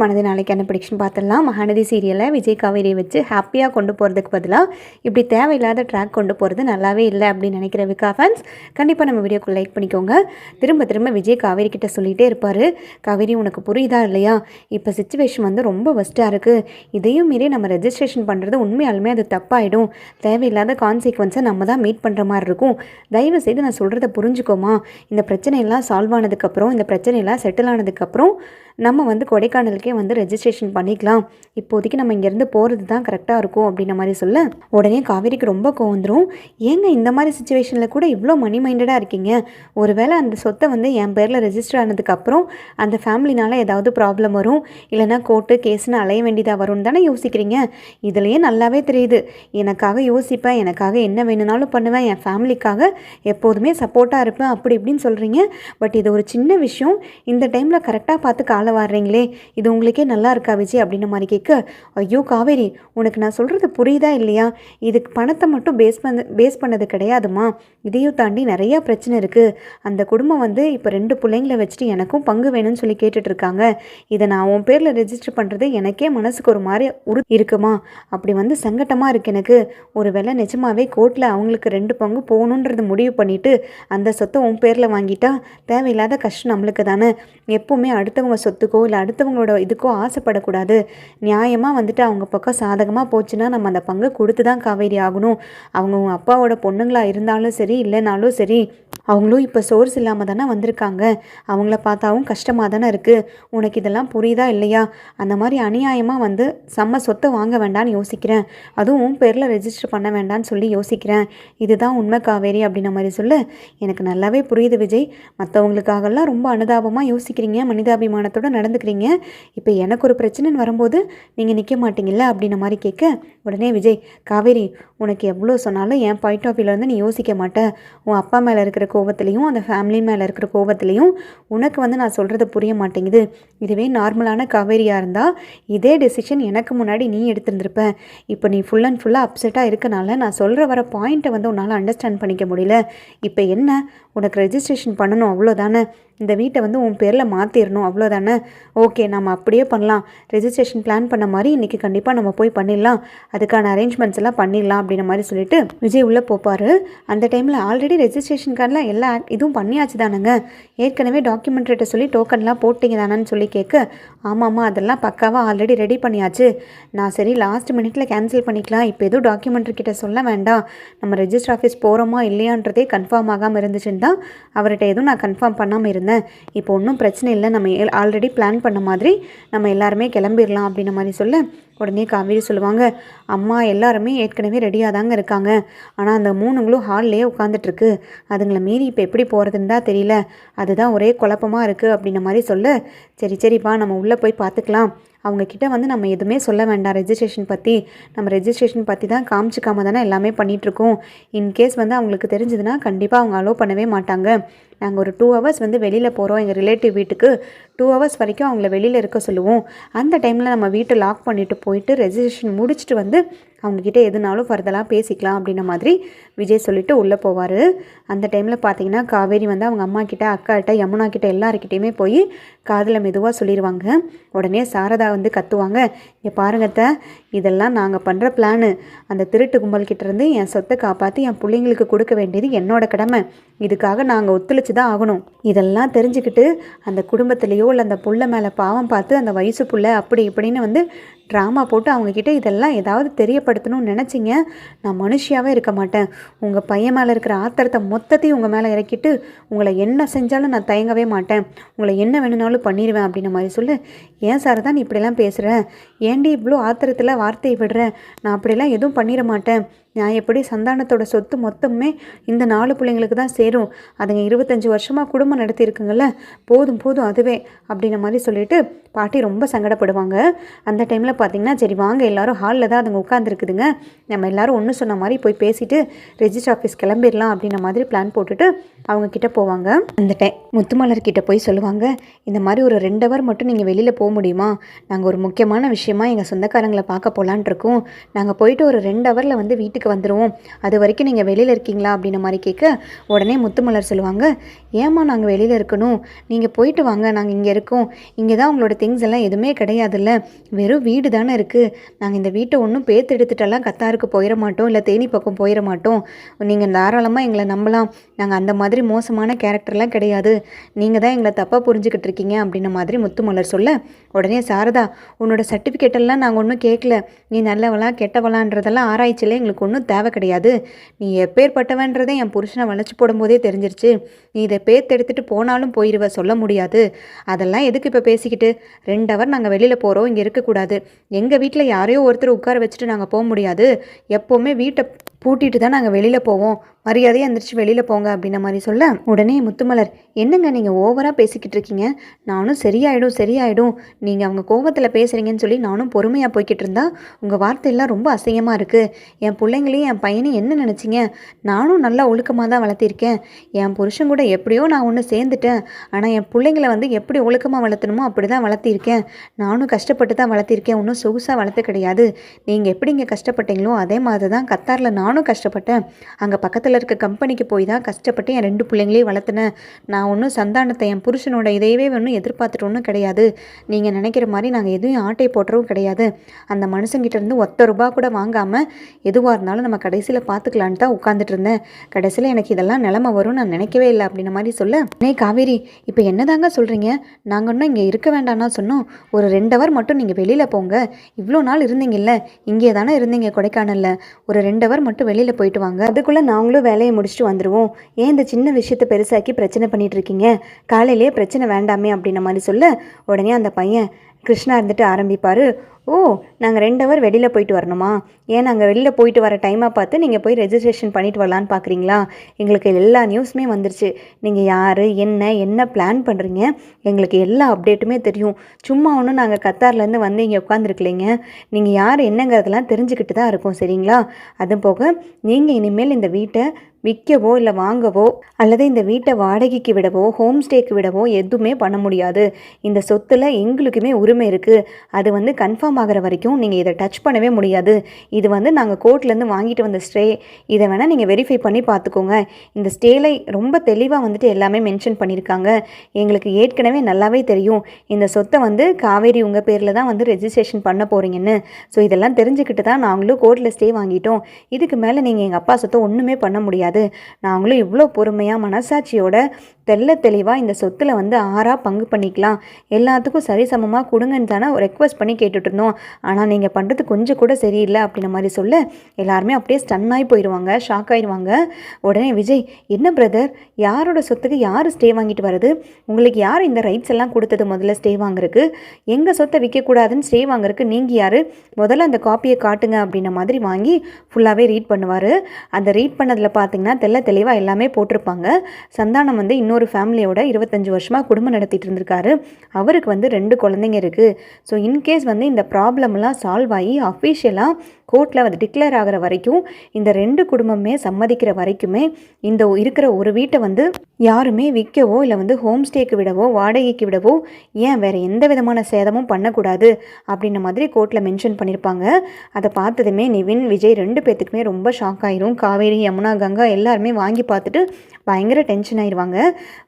மனது நாளைக்கான ப்ரெடிக்ஷன் பார்த்துடலாம். மகாநதி சீரியலில் விஜய் காவேரியை வச்சு ஹாப்பியாக கொண்டு போகிறதுக்கு பதிலாக இப்படி தேவையில்லாத ட்ராக் கொண்டு போகிறது நல்லாவே இல்லை அப்படின்னு நினைக்கிற விகா ஃபேன்ஸ் கண்டிப்பாக நம்ம வீடியோக்கு லைக் பண்ணிக்கோங்க. திரும்ப திரும்ப விஜய் காவேரி கிட்ட சொல்லிகிட்டே இருப்பார், காவேரி உனக்கு புரியுதா இல்லையா, இப்போ சிச்சுவேஷன் வந்து ரொம்ப ஒஸ்ட்டாக இருக்குது, இதையும் மீறி நம்ம ரெஜிஸ்ட்ரேஷன் பண்ணுறது உண்மையாலுமே அது தப்பாயிடும், தேவையில்லாத கான்சிக்வன்ஸை நம்ம தான் மீட் பண்ணுற மாதிரி இருக்கும், தயவு செய்து நான் சொல்கிறத புரிஞ்சுக்கோமா, இந்த பிரச்சனையெல்லாம் சால்வ் ஆனதுக்கப்புறம், இந்த பிரச்சனையெல்லாம் செட்டில் ஆனதுக்கப்புறம் நம்ம வந்து கொடைக்கானலுக்கே வந்து ரெஜிஸ்ட்ரேஷன் பண்ணிக்கலாம், இப்போதைக்கு நம்ம இங்கேருந்து போகிறது தான் கரெக்டாக இருக்கும் அப்படின்ற மாதிரி சொல்ல உடனே காவேரிக்கு ரொம்ப கோவம் வந்துடும். ஏங்க இந்த மாதிரி சுச்சுவேஷனில் கூட இவ்வளோ மணி மைண்டடாக இருக்கீங்க, ஒருவேளை அந்த சொத்தை வந்து என் பேரில் ரெஜிஸ்டர் ஆனதுக்கப்புறம் அந்த ஃபேமிலினால் ஏதாவது ப்ராப்ளம் வரும், இல்லைனா கோர்ட்டு கேஸ்ன்னு அலைய வேண்டியதாக வரும்னு தானே யோசிக்கிறீங்க, இதுலேயே நல்லாவே தெரியுது எனக்காக யோசிப்பேன், எனக்காக என்ன வேணும்னாலும் பண்ணுவேன், என் ஃபேமிலிக்காக எப்போதுமே சப்போர்ட்டாக இருப்பேன் அப்படி இப்படின்னு சொல்கிறீங்க, பட் இது ஒரு சின்ன விஷயம், இந்த டைமில் கரெக்டாக பார்த்து காலை வாடுறீங்களே, இது உங்களுக்கே நல்லா இருக்கா விஜய் அப்படின்ற மாதிரி கேட்க, ஐயோ காவேரி உனக்கு நான் சொல்கிறது புரியுதா இல்லையா, இதுக்கு பணத்தை மட்டும் பேஸ் பண்ணது கிடையாதுமா, இதையும் தாண்டி நிறையா பிரச்சனை இருக்குது, அந்த குடும்பம் வந்து இப்போ 2 பிள்ளைங்களை வச்சுட்டு எனக்கும் பங்கு வேணும்னு சொல்லி கேட்டுட்ருக்காங்க, இதை நான் உன் பேரில் ரெஜிஸ்டர் பண்ணுறது எனக்கே மனசுக்கு ஒரு மாதிரி இருக்குமா, அப்படி வந்து சங்கட்டமாக இருக்குது எனக்கு, ஒரு வேளை நிஜமாவே கோர்ட்டில் அவங்களுக்கு 2 பங்கு போகணுன்றது முடிவு பண்ணிவிட்டு அந்த சொத்தை உன் பேரில் வாங்கிட்டா தேவையில்லாத கஷ்டம் நம்மளுக்கு தானே, எப்போவுமே அடுத்தவங்க சொத்துக்கோ இல்லை அடுத்தவங்களோட இதுக்கோ ஆசைப்படக்கூடாது, நியாயமாக வந்துட்டு அவங்க பக்கம் சாதகமாக போச்சுன்னா நம்ம அந்த பங்கை கொடுத்து தான் காவேரி ஆகணும், அவங்க உங்கள் அப்பாவோட பொண்ணுங்களாக இருந்தாலும் சரி இல்லைனாலும் சரி, அவங்களும் இப்போ சோர்ஸ் இல்லாமல் தானே வந்திருக்காங்க, அவங்கள பார்த்தாவும் கஷ்டமாக தானே இருக்குது, உனக்கு இதெல்லாம் புரியுதா இல்லையா, அந்த மாதிரி அநியாயமாக வந்து செம்ம சொத்தை வாங்க வேண்டான்னு யோசிக்கிறேன், அதுவும் பேரில் ரெஜிஸ்டர் பண்ண வேண்டான்னு சொல்லி யோசிக்கிறேன், இதுதான் உண்மை காவேரி அப்படின்ற மாதிரி சொல்ல, எனக்கு நல்லாவே புரியுது விஜய், மற்றவங்களுக்காகலாம் ரொம்ப அனுதாபமாக யோசிக்கிறீங்க, மனிதாபிமானத்தோடு நடந்துக்கிறீங்க, இப்போ எனக்கு ஒரு பிரச்சனைன்னு வரும்போது நீங்கள் நிற்க மாட்டீங்கல்ல அப்படின்ற மாதிரி கேட்க, உடனே விஜய் காவேரி உனக்கு எவ்வளோ சொன்னாலும் என் பாயிண்ட் ஆஃப் வியூலேருந்து நீ யோசிக்க மாட்டேன், உன் அப்பா மேலே இருக்கிற கோவத்துலேயும் அந்த ஃபேமிலி மேலே இருக்கிற கோவத்துலேயும் உனக்கு வந்து நான் சொல்கிறது புரிய மாட்டேங்குது, இதுவே நார்மலான காவேரியாக இருந்தால் இதே டெசிஷன் எனக்கு முன்னாடி நீ எடுத்துருந்துருப்ப, இப்போ நீ ஃபுல் அண்ட் ஃபுல்லாக அப்செட்டாக இருக்கனால நான் சொல்கிற வர பாயிண்ட்டை வந்து உன்னால் அண்டர்ஸ்டாண்ட் பண்ணிக்க முடியல, இப்போ என்ன உனக்கு ரெஜிஸ்ட்ரேஷன் பண்ணணும் அவ்வளோதானே, இந்த வீட்டை வந்து உன் பேரில் மாற்றிடணும் அவ்வளோதானே, ஓகே நம்ம அப்படியே பண்ணலாம், ரெஜிஸ்ட்ரேஷன் பிளான் பண்ண மாதிரி இன்றைக்கி கண்டிப்பாக நம்ம போய் பண்ணிடலாம், அதுக்கான அரேஞ்ச்மெண்ட்ஸ் எல்லாம் பண்ணிடலாம் அப்படின்ற மாதிரி சொல்லிட்டு விஜய் உள்ளே போப்பார். அந்த டைமில் ஆல்ரெடி ரெஜிஸ்ட்ரேஷன் கார்டில் எல்லா இதுவும் பண்ணியாச்சு தானுங்க, ஏற்கனவே டாக்குமெண்ட்ரேட்டை சொல்லி டோக்கன்லாம் போட்டிங்க தானேன்னு சொல்லி கேட்க, ஆமாம்மா அதெல்லாம் பக்காவாக ஆல்ரெடி ரெடி பண்ணியாச்சு, நான் சரி லாஸ்ட் மினிட்டில் கேன்சல் பண்ணிக்கலாம், இப்போ எதுவும் டாக்குமெண்ட்ரி கிட்ட சொல்ல வேண்டாம், நம்ம ரெஜிஸ்டர் ஆஃபீஸ் போகிறோமா இல்லையான்றதே கன்ஃபார்ம் ஆகாமல் இருந்துச்சுன்னு தான் அவர்கிட்ட எதுவும் நான் கன்ஃபார்ம் பண்ணாமல் இருந்தேன், இப்போ ஒன்றும் பிரச்சனை இல்லை, நம்ம ஆல்ரெடி பிளான் பண்ண மாதிரி நம்ம எல்லாருமே கிளம்பிடலாம் அப்படின்ற மாதிரி சொல்ல, உடனே காவேரி சொல்லுவாங்க, அம்மா எல்லாருமே ஏற்கனவே ரெடியாக தாங்க இருக்காங்க, ஆனால் அந்த 3ங்களும் ஹால்லேயே உட்காந்துட்ருக்கு, அதுங்களை மீறி இப்போ எப்படி போகிறதுன்னு தான் தெரியல, அதுதான் ஒரே குழப்பமாக இருக்குது அப்படின்ற மாதிரி சொல்ல, சரி சரிப்பா நம்ம உள்ளே போய் பார்த்துக்கலாம், அவங்கக்கிட்ட வந்து நம்ம எதுவுமே சொல்ல வேண்டாம் ரெஜிஸ்ட்ரேஷன் பற்றி, நம்ம ரெஜிஸ்ட்ரேஷன் பற்றி தான் காமிச்சிக்காம தானே எல்லாமே பண்ணிகிட்ருக்கோம், இன்கேஸ் வந்து அவங்களுக்கு தெரிஞ்சதுன்னா கண்டிப்பாக அவங்க அலோவ் பண்ணவே மாட்டாங்க, நாங்கள் ஒரு 2 hours வந்து வெளியில் போகிறோம் எங்கள் ரிலேட்டிவ் வீட்டுக்கு, 2 hours வரைக்கும் அவங்கள வெளியில் இருக்க சொல்லுவோம், அந்த டைமில் நம்ம வீட்டை லாக் பண்ணிவிட்டு போயிட்டு ரெஜிஸ்ட்ரேஷன் முடிச்சுட்டு வந்து அவங்கக்கிட்ட எதுனாலும் ஃபர்தராக பேசிக்கலாம் அப்படின்ற மாதிரி விஜய் சொல்லிவிட்டு உள்ளே போவார். அந்த டைமில் பார்த்தீங்கன்னா காவேரி வந்து அவங்க அம்மா கிட்ட அக்காட்ட யமுனா கிட்ட எல்லாருக்கிட்டையுமே போய் காதில் மெதுவாக சொல்லிடுவாங்க. உடனே சாரதா வந்து கத்துவாங்க, இங்கே பாருங்கத்த இதெல்லாம் நாங்கள் பண்ணுற பிளானு, அந்த திருட்டு கும்பல்கிட்டேருந்து என் சொத்தை காப்பாற்றி என் பிள்ளைங்களுக்கு கொடுக்க வேண்டியது என்னோட கடமை, இதுக்காக நாங்கள் ஒத்துழைச்சி தான் ஆகணும், இதெல்லாம் தெரிஞ்சுக்கிட்டு அந்த குடும்பத்திலேயோ இல்லை அந்த புள்ள மேலே பாவம் பார்த்து அந்த வயசு புள்ள அப்படி இப்படின்னு வந்து ட்ராமா போட்டு அவங்கக்கிட்ட இதெல்லாம் ஏதாவது தெரியப்படுத்தணும்னு நினச்சிங்க, நான் மனுஷியாகவே இருக்க மாட்டேன், உங்கள் பையன் மேலே இருக்கிற ஆத்திரத்தை மொத்தத்தையும் உங்கள் மேலே இறக்கிட்டு உங்களை என்ன செஞ்சாலும் நான் தயங்கவே மாட்டேன், உங்களை என்ன வேணும்னாலும் பண்ணிடுவேன் அப்படின்ற மாதிரி சொல்லு, ஏன் சார் தான் நீ இப்படிலாம் பேசுகிறேன், ஏன்டி இவ்வளோ ஆத்திரத்தில் வார்த்தையை விடுறேன், நான் அப்படிலாம் எதுவும் பண்ணிட மாட்டேன், நான் எப்படி சந்தானத்தோட சொத்து மொத்தமே இந்த 4 பிள்ளைங்களுக்கு தான் சேரும், அதுங்க 25 வருஷமாக குடும்பம் நடத்தியிருக்குங்கள்ல, போதும் போதும் அதுவே அப்படின்ற மாதிரி சொல்லிட்டு பாட்டி ரொம்ப சங்கடப்படுவாங்க. அந்த டைமில் பார்த்திங்கன்னா சரி வாங்க எல்லோரும் ஹாலில் தான் அதுங்க உட்காந்துருக்குதுங்க, நம்ம எல்லோரும் ஒன்று சொன்ன மாதிரி போய் பேசிவிட்டு ரெஜிஸ்டர் ஆஃபீஸ் கிளம்பிடலாம் அப்படின்ற மாதிரி பிளான் போட்டுட்டு அவங்க கிட்டே போவாங்க. அந்த டைம் முத்துமலர்கிட்ட போய் சொல்லுவாங்க, இந்த மாதிரி ஒரு 2 ஹவர் மட்டும் நீங்கள் வெளியில் போக முடியுமா, நாங்கள் ஒரு முக்கியமான விஷயமா எங்கள் சொந்தக்காரங்களை பார்க்க போகலான் இருக்கோம், நாங்கள் போயிட்டு ஒரு 2 ஹவரில் வந்து வீட்டுக்கு வந்துடுவோம், அது வரைக்கும் நீங்கள் வெளியில் இருக்கீங்களா அப்படின்ற மாதிரி கேட்க உடனே முத்துமலர் சொல்லுவாங்க, ஏம்மா நாங்கள் வெளியில் இருக்கணும், நீங்கள் போயிட்டு வாங்க, நாங்கள் இங்கே இருக்கோம், இங்கே தான் உங்களோட திங்ஸ் எல்லாம் எதுவுமே கிடையாதுல்ல, வெறும் வீடு தானே இருக்குது, நாங்கள் இந்த வீட்டை ஒன்றும் பேத்து எடுத்துட்டெல்லாம் கத்தாருக்கு போயிட மாட்டோம், இல்லை தேனி பக்கம் போயிட மாட்டோம், நீங்கள் தாராளமாக எங்களை நம்பலாம், நாங்கள் அந்த மாதிரி மோசமான கேரக்டர்லாம் கிடையாது, நீங்கள் தான் எங்களை தப்பாக புரிஞ்சுக்கிட்டு இருக்கீங்க அப்படின்ன மாதிரி முத்துமலர் சொல்ல உடனே சாரதா, உன்னோட சர்டிஃபிகேட்டெல்லாம் நாங்கள் ஒன்றும் கேட்கல, நீ நல்லவளா கெட்டவளான்றதெல்லாம் ஆராய்ச்சியில் எங்களுக்கு ஒன்றும் தேவை கிடையாது, நீ எப்பேற்பட்டவன்றதை என் புருஷனை வளைச்சி போடும்போதே தெரிஞ்சிருச்சு, நீ இதை பேத்து எடுத்துகிட்டு போனாலும் போயிடுவ, சொல்ல முடியாது, அதெல்லாம் எதுக்கு இப்போ பேசிக்கிட்டு, 2 ஹவர் நாங்கள் வெளியில் போகிறோம், இங்கே இருக்கக்கூடாது, எங்கள் வீட்டில் யாரையோ ஒருத்தர் உட்கார வச்சுட்டு நாங்கள் போக முடியாது, எப்போவுமே வீட்டை பூட்டிட்டு தான் நாங்கள் வெளியில் போவோம், மரியாதையாக எந்திரிச்சு வெளியில் போங்க அப்படின்ன மாதிரி சொல்ல உடனே முத்துமலர், என்னங்க நீங்கள் ஓவராக பேசிக்கிட்டு இருக்கீங்க, நானும் சரியாயிடும் நீங்கள் அவங்க கோபத்தில் பேசுகிறீங்கன்னு சொல்லி நானும் பொறுமையாக போய்கிட்டு இருந்தா உங்கள் வார்த்தையெல்லாம் ரொம்ப அசிங்கமாக இருக்குது, என் பிள்ளைங்களையும் என் பையனையும் என்ன நினச்சிங்க, நானும் நல்லா ஒழுக்கமாக தான் வளர்த்திருக்கேன், என் புருஷன் கூட எப்படியோ நான் ஒன்று சேர்ந்துட்டேன், ஆனால் என் பிள்ளைங்களை வந்து எப்படி ஒழுக்கமாக வளர்த்தணுமோ அப்படி தான் வளர்த்திருக்கேன், நானும் கஷ்டப்பட்டு தான் வளர்த்திருக்கேன், ஒன்றும் சொகுசாக வளர்த்த கிடையாது, நீங்கள் எப்படி இங்கே கஷ்டப்பட்டீங்களோ அதே மாதிரி தான் கத்தாரில் நானும் கஷ்டப்பட்டேன், அங்கே பக்கத்தில் இருக்க கம்பெனிக்கு போய் தான் கஷ்டப்பட்டு என் 2 பிள்ளைங்களையும் வளர்த்துனேன், நான் ஒன்றும் சந்தானத்தை என் புருஷனோட இதையவே ஒன்றும் எதிர்பார்த்துட்டு ஒன்றும் கிடையாது, நீங்கள் நினைக்கிற மாதிரி நாங்கள் எதுவும் ஆட்டை போட்டுறவும் கிடையாது, அந்த மனுஷங்கிட்ட இருந்து ₹1 கூட வாங்காமல் எதுவாக இருந்தாலும் நம்ம கடைசியில் பார்த்துக்கலான்னு தான் உட்காந்துட்டு இருந்தேன், கடைசியில் எனக்கு இதெல்லாம் நிலமை வரும் நான் நினைக்கவே இல்லை அப்படின்ன மாதிரி சொல்ல, காவேரி இப்போ என்னதாங்க சொல்கிறீங்க, நாங்கள் இன்னும் இங்கே இருக்க வேண்டாம்னா சொன்னோம், ஒரு 2 ஹவர் மட்டும் நீங்கள் வெளியில் போங்க, இவ்வளோ நாள் இருந்தீங்கல்ல, இங்கே தானே இருந்தீங்க கொடைக்கானலில், ஒரு 2 ஹவர் மட்டும் வெளியில் போயிட்டு வாங்க, அதுக்குள்ளே நாங்களும் வேலையை முடிச்சுட்டு வந்துடுவோம், ஏன் இந்த சின்ன விஷயத்தை பெருசாக்கி பிரச்சனை பண்ணிட்டு இருக்கீங்க, காலையிலேயே பிரச்சனை வேண்டாமே அப்படின்ன மாதிரி சொல்ல உடனே அந்த பையன் கிருஷ்ணா இருந்துட்டு ஆரம்பிப்பார், ஓ நாங்கள் 2 ஹவர் வெளியில் போயிட்டு வரணுமா, ஏன் நாங்கள் வெளியில் போயிட்டு வர டைமாக பார்த்து நீங்கள் போய் ரெஜிஸ்ட்ரேஷன் பண்ணிட்டு வரலான்னு பார்க்குறீங்களா, எங்களுக்கு எல்லா நியூஸுமே வந்துருச்சு, நீங்கள் யார் என்ன பிளான் பண்ணுறீங்க எங்களுக்கு எல்லா அப்டேட்டுமே தெரியும், சும்மா ஒன்றும் நாங்கள் கத்தார்லேருந்து வந்து இங்கே உட்காந்துருக்கலைங்க, நீங்கள் யார் என்னங்கிறதெல்லாம் தெரிஞ்சுக்கிட்டு தான் இருக்கோம் சரிங்களா, அது போக நீங்கள் இனிமேல் இந்த வீட்டை விற்கவோ இல்லை வாங்கவோ அல்லது இந்த வீட்டை வாடகைக்கு விடவோ ஹோம் ஸ்டேக்கு விடவோ எதுவுமே பண்ண முடியாது, இந்த சொத்தில் எங்களுக்குமே உரிமை இருக்குது, அது வந்து கன்ஃபார்ம் ஆகிற வரைக்கும் நீங்கள் இதை டச் பண்ணவே முடியாது, இது வந்து நாங்கள் கோர்ட்லேருந்து வாங்கிட்டு வந்த ஸ்டே, இதை வேணால் நீங்கள் வெரிஃபை பண்ணி பார்த்துக்கோங்க, இந்த ஸ்டேலை ரொம்ப தெளிவாக வந்துட்டு எல்லாமே மென்ஷன் பண்ணியிருக்காங்க, எங்களுக்கு ஏற்கனவே நல்லாவே தெரியும் இந்த சொத்தை வந்து காவேரி உங்கள் பேரில் தான் வந்து ரெஜிஸ்ட்ரேஷன் பண்ண போகிறீங்கன்னு, ஸோ இதெல்லாம் தெரிஞ்சுக்கிட்டு தான் நாங்களும் கோர்ட்டில் ஸ்டே வாங்கிட்டோம், இதுக்கு மேலே நீங்கள் எங்கள் அப்பா சொத்தை ஒன்றுமே பண்ண முடியாது, நாங்களும் இவ்வளோ பொறுமையாக மனசாட்சியோட தெளிவாக இந்த சொத்தில் வந்து 6ஆக பங்கு பண்ணிக்கலாம், எல்லாத்துக்கும் சரிசமமாக கொடுங்கன்னு தானே ரெக்வஸ்ட் பண்ணி கேட்டுட்டு இருந்தோம், ஆனால் நீங்கள் பண்ணுறது கொஞ்சம் கூட சரியில்லை அப்படின்ன மாதிரி சொல்ல எல்லாருமே அப்படியே ஸ்டன் ஆகி போயிடுவாங்க, ஷாக் ஆயிடுவாங்க. உடனே விஜய், என்ன பிரதர், யாரோட சொத்துக்கு யார் ஸ்டே வாங்கிட்டு வர்றது, உங்களுக்கு யார் இந்த ரைட்ஸ் எல்லாம் கொடுத்தது முதல்ல ஸ்டே வாங்குறதுக்கு, எங்கள் சொத்தை விற்கக்கூடாதுன்னு ஸ்டே வாங்குறதுக்கு நீங்கள் யார், முதல்ல அந்த காப்பியை காட்டுங்க அப்படின்ன மாதிரி வாங்கி ஃபுல்லாகவே ரீட் பண்ணுவார். அந்த ரீட் பண்ணதில் பார்த்தீங்கன்னா தெளிவாக எல்லாமே போட்டிருப்பாங்க. சந்தானம் வந்து இன்னொரு ஃபேமிலியோட 25 வருஷமாக குடும்பம் நடத்திட்டு இருந்திருக்காரு, அவருக்கு வந்து 2 குழந்தைங்க இருக்குது. ஸோ இன்கேஸ் வந்து இந்த ப்ராப்ளம்லாம் சால்வ் ஆகி அஃபீஷியலாக கோர்ட்டில் வந்து டிக்ளேர் ஆகிற வரைக்கும் இந்த 2 குடும்பமே சம்மதிக்கிற வரைக்குமே இந்த இருக்கிற ஒரு வீட்டை வந்து யாருமே விற்கவோ இல்லை வந்து ஹோம் ஸ்டேக்கு விடவோ வாடகைக்கு விடவோ ஏன் வேறு எந்த விதமான சேதமும் பண்ணக்கூடாது அப்படின்ன மாதிரி கோர்ட்டில் மென்ஷன் பண்ணியிருப்பாங்க. அதை பார்த்ததுமே நிவின் விஜய் 2 பேர்த்துக்குமே ரொம்ப ஷாக் ஆயிரும். காவேரி யமுனா கங்கா எல்லாருமே வாங்கி பார்த்துட்டு பயங்கர டென்ஷன் ஆயிடுவாங்க.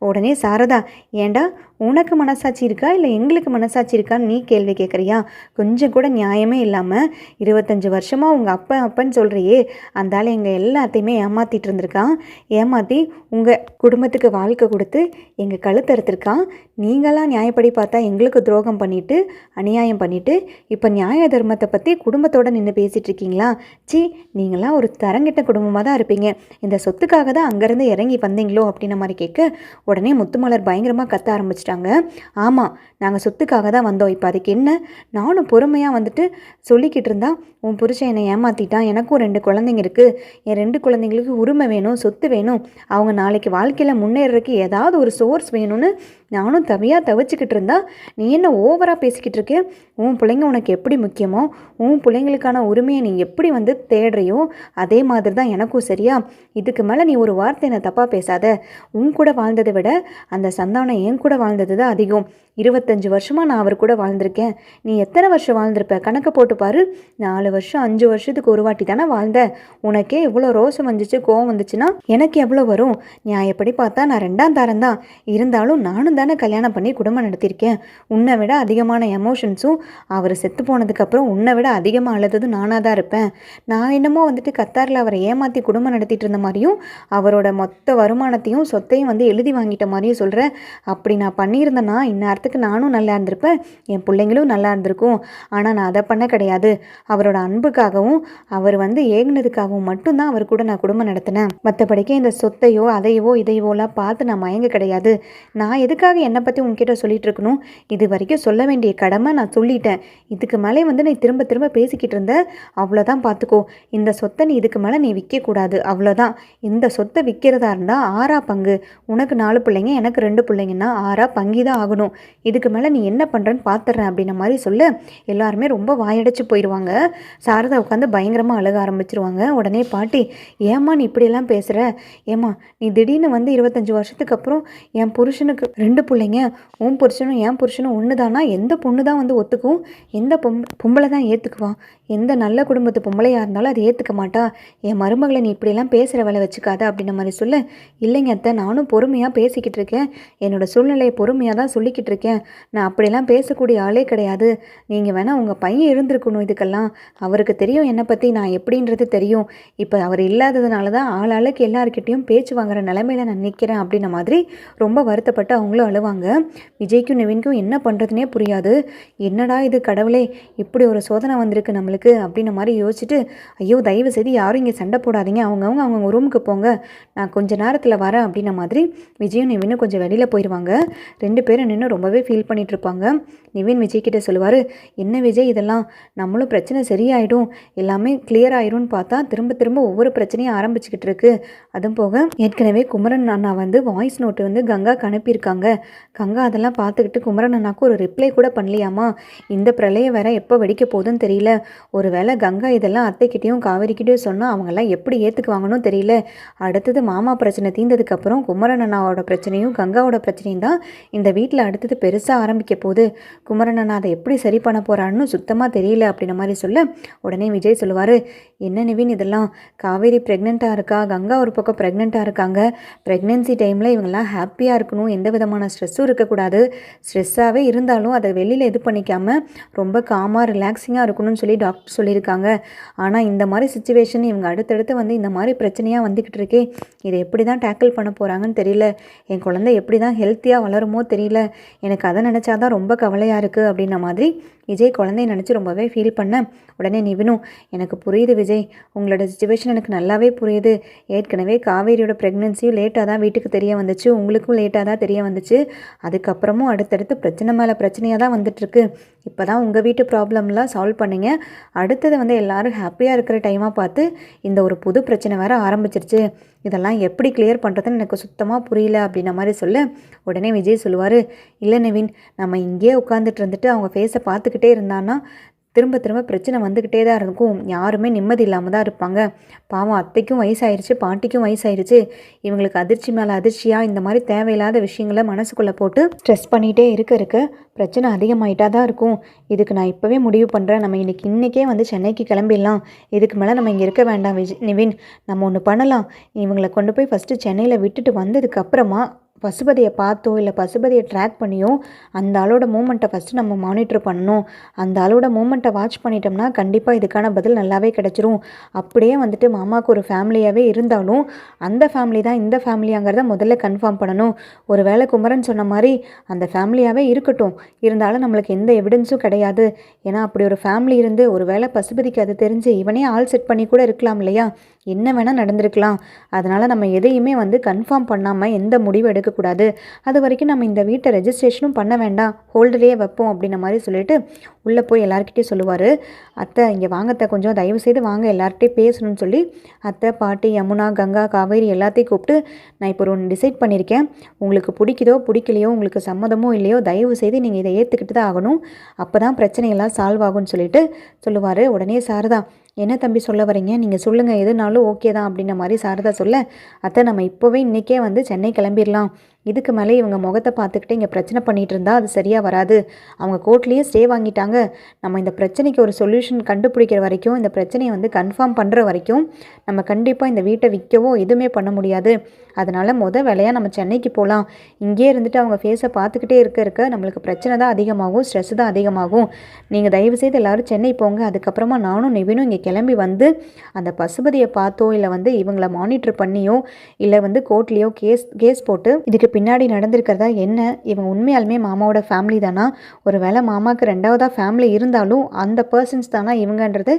உடனே சாரதா, ஏண்டா உனக்கு மனசாட்சி இருக்கா இல்லை எங்களுக்கு மனசாட்சி இருக்கான்னு நீ கேள்வி கேட்குறியா, கொஞ்சம் கூட நியாயமே இல்லாமல் 25 வருஷமாக உங்கள் அப்பன்னு சொல்கிறியே, அந்த ஆள் எங்கள் எல்லாத்தையுமே ஏமாற்றிட்டு இருந்திருக்கான், ஏமாற்றி உங்கள் குடும்பத்துக்கு வாழ்க்கை கொடுத்து எங்கள் கழுத்தறுத்திருக்கான், நீங்களாம் நியாயப்படி பார்த்தா எங்களுக்கு துரோகம் பண்ணிவிட்டு அநியாயம் பண்ணிவிட்டு இப்போ நியாய தர்மத்தை பற்றி குடும்பத்தோடு நின்று பேசிகிட்டு இருக்கீங்களா, சி நீங்களாம் ஒரு தரங்கிட்ட குடும்பமாக தான் இருப்பீங்க, இந்த சொத்துக்காக தான் அங்கேருந்து இறங்கி வந்தீங்களோ அப்படின்ன மாதிரி கேட்க உடனே முத்துமலர் பயங்கரமாக கத்த ஆரம்பிச்சிட்டாங்க. ஆமாம், நாங்கள் சொத்துக்காக தான் வந்தோம், இப்போ அதுக்கு என்ன, நானும் பொறுமையாக வந்துட்டு சொல்லிக்கிட்டு இருந்தா உன் புருஷன் என்னை ஏமாற்றிட்டான், எனக்கும் 2 குழந்தைங்க இருக்குது, என் 2 குழந்தைங்களுக்கு உரிமை வேணும், சொத்து வேணும், அவங்க நாளைக்கு வாழ்க்கையில் முன்னேறதுக்கு ஏதாவது ஒரு சோர்ஸ் வேணும்னு நானும் தவிச்சிக்கிட்டு இருந்தா நீ என்ன ஓவராக பேசிக்கிட்டு இருக்கு? உன் பிள்ளைங்க உனக்கு எப்படி முக்கியமோ, உன் பிள்ளைங்களுக்கான உரிமையை நீ எப்படி வந்து தேடுறியோ அதே மாதிரி தான் எனக்கும், சரியா? இதுக்கு மேலே நீ ஒரு வார்த்தை என்னை தப்பாக பேசாத. உன் கூட வாழ்ந்ததை விட அந்த சந்தானம் என் கூட வாழ்ந்தது தான் அதிகம். 25 வருஷமாக நான் அவர் கூட வாழ்ந்திருக்கேன். நீ எத்தனை வருஷம் வாழ்ந்திருப்ப? கணக்கு போட்டு பாரு. 4 வருஷம் 5 வருஷத்துக்கு ஒரு வாட்டி தானே வாழ்ந்த. உனக்கே எவ்வளோ ரோசம் வந்துச்சு, கோவம் வந்துச்சுன்னா எனக்கு எவ்வளோ வரும்? நியாயப்படி பார்த்தா நான் 2ஆம் தாரம் தான். இருந்தாலும் நானும் தானே கல்யாணம் பண்ணி குடும்பம் நடத்தியிருக்கேன். உன்னை விட அதிகமான எமோஷன்ஸும் அவர் செத்து போனதுக்கப்புறம் உன்னை விட அதிகமாக அழுததும் நானாக தான் இருப்பேன். நான் என்னமோ வந்துட்டு கத்தாரில் அவரை ஏமாற்றி குடும்பம் நடத்திட்டு இருந்த மாதிரியும் அவரோட மொத்த வருமானத்தையும் சொத்தையும் வந்து எழுதி வாங்கிட்ட மாதிரியும் சொல்கிறேன். அப்படி நான் பண்ணியிருந்தேன்னா இந்நேரத்துக்கு நானும் நல்லா இருந்திருப்பேன், என் பிள்ளைங்களும் நல்லா இருந்திருக்கும். ஆனால் நான் அதை பண்ண கிடையாது. அவரோட அன்புக்காகவும் அவர் வந்து ஏங்கினதுக்காகவும் மட்டும்தான் அவர் கூட நான் குடும்பம் நடத்தினேன். மற்றபடிக்கே இந்த சொத்தையோ அதையவோ இதையோலாம் பார்த்து நான் மயங்க கிடையாது. நான் எதுக்காக என்னை பற்றி உங்ககிட்ட சொல்லிட்டு இருக்கணும்? இது வரைக்கும் சொல்ல வேண்டிய கடமை நான் சொல்லிட்டேன். இதுக்கு மேலே வந்து நீ திரும்ப திரும்ப பேசிக்கிட்டு இருந்த, அவ்வளோதான். பார்த்துக்கோ, இந்த சொத்தை நீ இதுக்கு மேலே நீ விற்கக்கூடாது, அவ்வளோதான். இந்த சொத்தை விற்கிறதா இருந்தால் 6 பங்கு. உனக்கு 4 பிள்ளைங்க, எனக்கு 2 பிள்ளைங்கன்னா 6 பங்கி தான் ஆகணும். இதுக்கு மேலே நீ என்ன பண்ணுறேன்னு பார்த்துட்றேன் அப்படின்ன மாதிரி சொல்ல எல்லாருமே ரொம்ப வாயடைச்சு போயிடுவாங்க. சாரதா உட்காந்து பயங்கரமாக அழுக ஆரம்பிச்சிருவாங்க. உடனே பாட்டி, ஏம்மா நீ இப்படியெல்லாம் பேசுகிற? ஏம்மா நீ திடீர்னு வந்து 25 வருஷத்துக்கு அப்புறம் என் புருஷனுக்கு 2 பிள்ளைங்க, உன் புருஷனும் என் புருஷனும் ஒன்று தானா? எந்த பொண்ணு தான் வந்து ஒத்துக்கும்? எந்த பொம்பளை தான் ஏற்றுக்குவா? எந்த நல்ல குடும்பத்து பொம்பளையாக இருந்தாலும் அதை ஏற்றுக்க மாட்டா. என் மருமகளை நீ இப்படியெல்லாம் பேசுகிற வேலை வச்சுக்காத அப்படின்ன மாதிரி சொல்ல, இல்லைங்க அத்தை, நானும் பொறுமையாக பேசிக்கிட்டு இருக்கேன். என்னோடய சூழ்நிலையை பொறுமையாக தான் சொல்லிக்கிட்டு இருக்கேன். நான் அப்படியெல்லாம் பேசக்கூடிய ஆளே கிடையாது. நீங்கள் வேணால் உங்கள் பையன் இருந்திருக்கணும் இதுக்கெல்லாம். அவருக்கு தெரியும் என்னை பற்றி நான் எப்படின்றது தெரியும். இப்போ அவர் இல்லாததுனால தான் ஆளாளுக்கு எல்லாருக்கிட்டையும் பேச்சு வாங்குற நிலைமையில நான் நிற்கிறேன் அப்படின்ன மாதிரி ரொம்ப வருத்தப்பட்டு அவங்களும் அழுவாங்க. விஜய்க்கும் நிவின்க்கும் என்ன பண்ணுறதுனே புரியாது. என்னடா இது கடவுளே, இப்படி ஒரு சோதனை வந்திருக்கு நம்மளுக்கு அப்படின்ன மாதிரி யோசிச்சுட்டு, ஐயோ தயவு செய்து யாரும் இங்கே சண்டை போடாதீங்க, அவங்க ரூமுக்கு போங்க, நான் கொஞ்ச நேரத்தில் வரேன் அப்படின்ன மாதிரி விஜயும் நிவினும் கொஞ்சம் வெளியில் போயிடுவாங்க. 2 பேரும் நின்று ரொம்பவே ஃபீல் பண்ணிட்டு இருப்பாங்க. நிவின் விஜய்கிட்ட சொல்லுவார், என்ன விஜய் இதெல்லாம், நம்மளும் பிரச்சனை சரியாயிடும், எல்லாமே கிளியர் ஆயிரும்னு பார்த்தா திரும்ப திரும்ப ஒவ்வொரு பிரச்சனையும் ஆரம்பிச்சுக்கிட்டு இருக்கு. அதுவும் போக ஏற்கனவே குமரன் அண்ணா வந்து வாய்ஸ் நோட்டு வந்து கங்காக்கு அனுப்பியிருக்காங்க. கங்கா அதெல்லாம் பார்த்துக்கிட்டு குமரன் அண்ணாக்கு ஒரு ரிப்ளை கூட பண்ணலையாமா. இந்த பிரளயம் வேற எப்போ வெடிக்க போகுதுன்னு தெரியல. ஒருவேளை கங்கா இதெல்லாம் அத்தைக்கிட்டையும் காவேரிக்கிட்டையும் சொன்னால் அவங்கெல்லாம் எப்படி ஏற்றுக்குவாங்கன்னு தெரியல. அடுத்தது மாமா பிரச்சனை தீர்ந்ததுக்கப்புறம் குமரன் அண்ணாவோட பிரச்சனையும் கங்காவோட பிரச்சனையும் தான் இந்த வீட்டில் அடுத்தது பெருசாக ஆரம்பிக்க போகுது. குமரன் அண்ணா அதை எப்படி சரி பண்ண போகிறான்னு சுத்தமாக தெரியல அப்படின்ன மாதிரி சொல்ல, உடனே விஜய் சொல்லுவார், என்ன நிவின் இதெல்லாம், காவேரி ப்ரெக்னெண்ட்டாக இருக்கா, கங்கா ஒரு பக்கம் ப்ரெக்னெண்ட்டாக இருக்காங்க. ப்ரெக்னென்சி டைமில் இவங்கெல்லாம் ஹாப்பியாக இருக்கணும், எந்த விதமான ஸ்ட்ரெஸ்ஸும் இருக்கக்கூடாது. ஸ்ட்ரெஸ்ஸாகவே இருந்தாலும் அதை வெளியில் இது பண்ணிக்காமல் ரொம்ப காமாக ரிலாக்ஸிங்காக இருக்கணும்னு சொல்லி டாக்டர் சொல்லியிருக்காங்க. ஆனால் இந்த மாதிரி சுச்சுவேஷன் இவங்க அடுத்தடுத்து வந்து இந்த மாதிரி பிரச்சனையாக வந்துக்கிட்டு இருக்கே, இதை எப்படி தான் டேக்கிள் பண்ண போகிறாங்கன்னு தெரியல. என் குழந்தை எப்படி தான் ஹெல்த்தியாக வளருமோ தெரியல. எனக்கு அதை நினச்சாதான் ரொம்ப கவலையாக இருக்குது அப்படின்ன மாதிரி விஜய் குழந்தைய நினச்சி ரொம்பவே ஃபீல் பண்ணேன். உடனே நிவினும், எனக்கு புரியுது விஜய், உங்களோட சுச்சுவேஷன் எனக்கு நல்லாவே புரியுது. ஏற்கனவே காவேரியோட ப்ரெக்னென்சியும் லேட்டாக தான் வீட்டுக்கு தெரிய வந்துச்சு, உங்களுக்கும் லேட்டாக தான் தெரிய வந்துச்சு. அதுக்கப்புறமும் அடுத்தடுத்து பிரச்சனை மேலே பிரச்சனையாக தான் வந்துட்டுருக்கு. இப்போ தான் உங்கள் வீட்டு ப்ராப்ளம்லாம் சால்வ் பண்ணிங்க, அடுத்தது வந்து எல்லோரும் ஹாப்பியாக இருக்கிற டைமாக பார்த்து இந்த ஒரு புது பிரச்சனை வேறு ஆரம்பிச்சிருச்சு. இதெல்லாம் எப்படி கிளியர் பண்ணுறதுன்னு எனக்கு சுத்தமாக புரியல அப்படின்ன மாதிரி சொல்ல, உடனே விஜய் சொல்லுவார், இல்லை நிவின், நம்ம இங்கேயே உட்காந்துட்டு இருந்துட்டு அவங்க ஃபேஸை பார்த்துக்கிட்டே இருந்தான்னா திரும்ப திரும்ப பிரச்சனை வந்துக்கிட்டே தான் இருக்கும். யாருமே நிம்மதி இல்லாமல் தான் இருப்பாங்க. பாவம் அத்தைக்கும் வயசாயிருச்சு, பாட்டிக்கும் வயசாயிருச்சு. இவங்களுக்கு அதிர்ச்சி மேலே அதிர்ச்சியாக இந்த மாதிரி தேவையில்லாத விஷயங்களை மனசுக்குள்ளே போட்டு ஸ்ட்ரெஸ் பண்ணிகிட்டே இருக்க பிரச்சனை அதிகமாகிட்டா தான் இருக்கும். இதுக்கு நான் இப்போவே முடிவு பண்ணுறேன், நம்ம இன்றைக்கே வந்து சென்னைக்கு கிளம்பிடலாம். இதுக்கு மேலே நம்ம இங்கே இருக்க வேண்டாம் நிவின், நம்ம ஒன்று பண்ணலாம். இவங்களை கொண்டு போய் ஃபஸ்ட்டு சென்னையில் விட்டுட்டு வந்ததுக்கப்புறமா பசுபதியை பார்த்தோ இல்லை பசுபதியை ட்ராக் பண்ணியோ அந்த ஆளோட மூமெண்ட்டை ஃபஸ்ட்டு நம்ம மானிட்டர் பண்ணணும். அந்த ஆளோட மூமெண்ட்டை வாட்ச் பண்ணிட்டோம்னா கண்டிப்பாக இதுக்கான பதில் நல்லாவே கிடச்சிரும். அப்படியே வந்துட்டு மாமாவுக்கு ஒரு ஃபேமிலியாகவே இருந்தாலும் அந்த ஃபேமிலி தான் இந்த ஃபேமிலியாங்கிறத முதல்ல கன்ஃபார்ம் பண்ணணும். ஒரு வேளை குமரன் சொன்ன மாதிரி அந்த ஃபேமிலியாகவே இருக்கட்டும், இருந்தாலும் நம்மளுக்கு எந்த எவிடன்ஸும் கிடையாது. ஏன்னா அப்படி ஒரு ஃபேமிலி இருந்து ஒரு வேளை பசுபதிக்கு அது தெரிஞ்சு இவனே ஆள் செட் பண்ணி கூட இருக்கலாம் இல்லையா? என்ன வேணால் நடந்திருக்கலாம். அதனால் நம்ம எதையுமே வந்து கன்ஃபார்ம் பண்ணாமல் எந்த முடிவும் எடுக்கக்கூடாது. அது வரைக்கும் நம்ம இந்த வீட்டை ரெஜிஸ்ட்ரேஷனும் பண்ண வேண்டாம், ஹோல்டர்லேயே வைப்போம் அப்படின்ன மாதிரி சொல்லிட்டு உள்ளே போய் எல்லாருக்கிட்டையும் சொல்லுவார். அத்தை இங்கே வாங்கத்தை கொஞ்சம் தயவு செய்து வாங்க, எல்லார்கிட்டையும் பேசணும்னு சொல்லி அத்தை, பாட்டி, யமுனா, கங்கா, காவேரி எல்லாத்தையும் கூப்பிட்டு நான் இப்போ ஒன்று டிசைட் பண்ணியிருக்கேன். உங்களுக்கு பிடிக்குதோ பிடிக்கலையோ, உங்களுக்கு சம்மதமோ இல்லையோ, தயவு செய்து நீங்கள் இதை ஏற்றுக்கிட்டு தான் ஆகணும். அப்போ தான் பிரச்சனையெல்லாம் சால்வ் ஆகும்னு சொல்லிட்டு சொல்லுவார். உடனே சாரதா, என்ன தம்பி சொல்ல வரீங்க, நீங்கள் சொல்லுங்கள், எதுனாலும் ஓகே தான் அப்படின்ன மாதிரி சாரதா சொல்ல, அத்தை நம்ம இப்போவே இன்றைக்கே வந்து சென்னை கிளம்பிடலாம். இதுக்கு மேலே இவங்க முகத்தை பார்த்துக்கிட்டு இங்கே பிரச்சனை பண்ணிகிட்டு இருந்தால் அது சரியாக வராது. அவங்க கோர்ட்லேயே ஸ்டே வாங்கிட்டாங்க. நம்ம இந்த பிரச்சனைக்கு ஒரு சொல்யூஷன் கண்டுபிடிக்கிற வரைக்கும், இந்த பிரச்சனையை வந்து கன்ஃபார்ம் பண்ணுற வரைக்கும் நம்ம கண்டிப்பாக இந்த வீட்டை விற்கவோ எதுவுமே பண்ண முடியாது. அதனால் வேலையாக நம்ம சென்னைக்கு போகலாம். இங்கே இருந்துட்டு அவங்க ஃபேஸை பார்த்துக்கிட்டே இருக்க நம்மளுக்கு பிரச்சனை தான் அதிகமாகும், ஸ்ட்ரெஸ் தான் அதிகமாகும். நீங்கள் தயவுசெய்து எல்லோரும் சென்னை போங்க. அதுக்கப்புறமா நானும் நிவினும் இங்கே கிளம்பி வந்து அந்த பசுபதியை பார்த்தோ, இல்லை வந்து இவங்கள மானிட்டர் பண்ணியோ, இல்லை வந்து கோர்ட்லேயோ கேஸ் போட்டு இதுக்கு பின்னாடி நடந்திருக்கிறதா என்ன, இவங்க உண்மையாலுமே மாமாவோட ஃபேமிலி தானா, ஒரு வேளை மாமாவுக்கு ரெண்டாவதாக ஃபேமிலி இருந்தாலும் அந்த பர்சன்ஸ் தானா இவங்கன்றது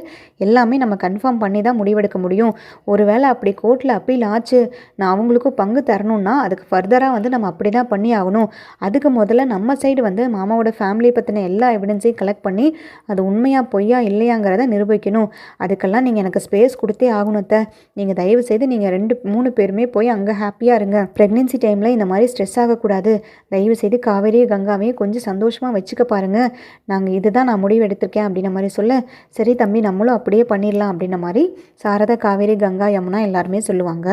எல்லாமே நம்ம கன்ஃபார்ம் பண்ணி தான் முடிவெடுக்க முடியும். ஒரு வேளை அப்படி கோர்ட்டில் அப்பீல் ஆச்சு, நான் அவங்களுக்கும் பங்கு தரணும்னா அதுக்கு ஃபர்தராக வந்து நம்ம அப்படி தான் பண்ணி ஆகணும். அதுக்கு முதல்ல நம்ம சைடு வந்து மாமாவோட ஃபேமிலியை பற்றின எல்லா எவிடன்ஸையும் கலெக்ட் பண்ணி அது உண்மையாக பொய்யா இல்லையாங்கிறத நிரூபிக்கணும். அதுக்கெல்லாம் நீங்கள் எனக்கு ஸ்பேஸ் கொடுத்தே ஆகணுத்த. நீங்கள் தயவு செய்து நீங்கள் 2-3 பேருமே போய் அங்கே ஹாப்பியாக இருங்க. ப்ரெக்னென்சி டைமில் இந்த மாதிரி ஸ்ட்ரெஸ் ஆகக்கூடாது. தயவு செய்து காவேரியும் கங்காவையும் கொஞ்சம் சந்தோஷமாக வச்சுக்க பாருங்கள். நாங்கள் இதுதான் நான் முடிவு எடுத்திருக்கேன் அப்படின்ன மாதிரி சொல்ல, சரி தம்பி நம்மளும் அப்படியே பண்ணிடலாம் அப்படின்ன மாதிரி சாரதா, காவேரி, கங்கா, யமுனா எல்லாருமே சொல்லுவாங்க.